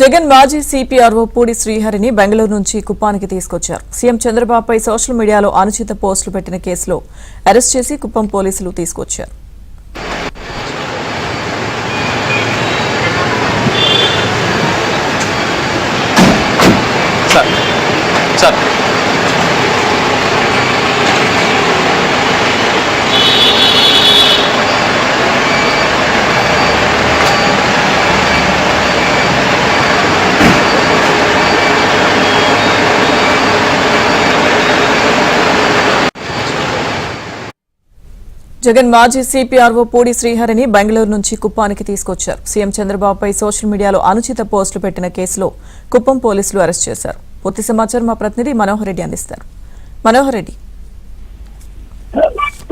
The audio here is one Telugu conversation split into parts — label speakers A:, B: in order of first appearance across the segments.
A: జగన్ మాజీ సిపిఆర్ఓ పూడి శ్రీహరిని బెంగళూరు నుంచి కుప్పానికి తీసుకొచ్చారు. సీఎం చంద్రబాబుపై సోషల్ మీడియాలో అనుచిత పోస్టులు పెట్టిన కేసులో అరెస్ట్ చేసి కుప్పం పోలీసులు తీసుకొచ్చారు. జగన్ మాజీ సిపిఆర్ఓ పూడి శ్రీహరిని బెంగళూరు నుంచి కుప్పానికి తీసుకొచ్చారు. సీఎం చంద్రబాబుపై సోషల్ మీడియాలో అనుచిత పోస్టులు పెట్టిన కేసులో కుప్పం పోలీసులు అరెస్ట్ చేశారు. పూర్తి సమాచారం మా ప్రతినిధి మనోహర్ రెడ్డి అందిస్తారు. మనోహర్ రెడ్డి.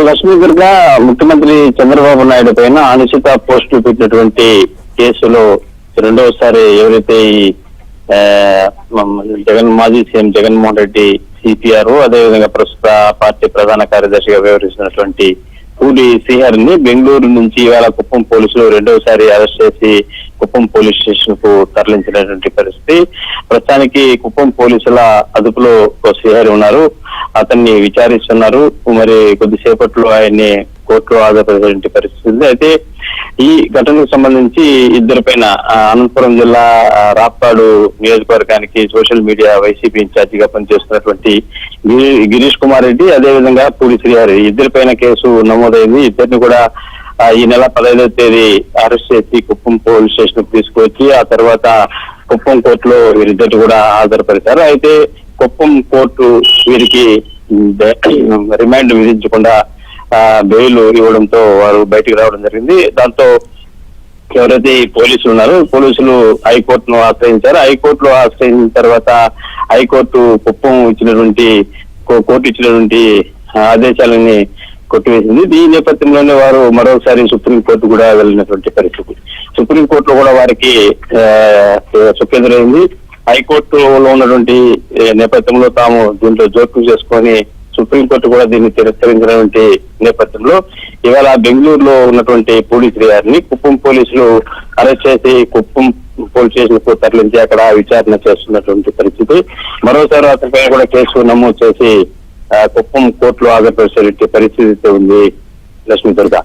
B: లక్ష్మీదుర్గ ముఖ్యమంత్రి చంద్రబాబు నాయుడు పైన అనుచిత పోస్టులు పెట్టినటువంటి కేసులో రెండవసారి ఎవరైతే జగన్ మాజీ సీఎం జగన్మోహన్ రెడ్డి సిపిఆర్ఓ అదేవిధంగా ప్రస్తుత పార్టీ ప్రధాన కార్యదర్శిగా వ్యవహరిస్తున్నటువంటి పూడి శ్రీహరిని బెంగళూరు నుంచి ఇవాళ కుప్పం పోలీసులు రెండవసారి అరెస్ట్ చేసి కుప్పం పోలీస్ స్టేషన్ కు తరలించినటువంటి పరిస్థితి. ప్రస్తుతానికి కుప్పం పోలీసుల అదుపులో శ్రీహరి ఉన్నారు. అతన్ని విచారిస్తున్నారు. మరి కొద్దిసేపట్లో ఆయన్ని కోర్టులో హాజరుపరిచేటువంటి పరిస్థితి ఉంది. అయితే ఈ ఘటనకు సంబంధించి ఇద్దరిపైన అనంతపురం జిల్లా రాప్తాడు నియోజకవర్గానికి సోషల్ మీడియా వైసీపీ ఇన్ఛార్జిగా పనిచేస్తున్నటువంటి గిరీష్ కుమార్ రెడ్డి అదేవిధంగా పూడి శ్రీహరి ఇద్దరిపైన కేసు నమోదైంది. ఇద్దరిని కూడా ఈ నెల 15వ తేదీ అరెస్ట్ చేసి కుప్పం పోలీస్ స్టేషన్ కు తీసుకువచ్చి ఆ తర్వాత కుప్పం కోర్టులో వీరిద్దరు కూడా హాజరుపరిచారు. అయితే కుప్పం కోర్టు వీరికి రిమాండ్ విధించకుండా బెయిల్ ఇవ్వడంతో వారు బయటికి రావడం జరిగింది. దాంతో ఎవరైతే పోలీసులు ఉన్నారో పోలీసులు హైకోర్టును ఆశ్రయించారు. హైకోర్టులో ఆశ్రయించిన తర్వాత హైకోర్టు కుప్పం కోర్టు ఇచ్చినటువంటి ఆదేశాలని కొట్టివేసింది. ఈ నేపథ్యంలోనే వారు మరోసారి సుప్రీంకోర్టు కూడా వెళ్ళినటువంటి పరిస్థితి. సుప్రీంకోర్టులో కూడా వారికి చుక్కెదురైంది. హైకోర్టులో ఉన్నటువంటి నేపథ్యంలో తాము దీంట్లో జోక్యం చేసుకొని సుప్రీంకోర్టు కూడా దీన్ని తిరస్కరించినటువంటి నేపథ్యంలో ఇవాళ బెంగళూరులో ఉన్నటువంటి పూడి శ్రీహరిని కుప్పం పోలీసులు అరెస్ట్ చేసి కుప్పం పోలీస్ స్టేషన్ కు తరలించి అక్కడ విచారణ చేస్తున్నటువంటి పరిస్థితి. మరోసారి అతనిపైన కూడా కేసు నమోదు చేసి కుప్పం కోర్టులో హాజరుపరిచేటువంటి పరిస్థితి ఉంది. లక్ష్మీదుర్గ.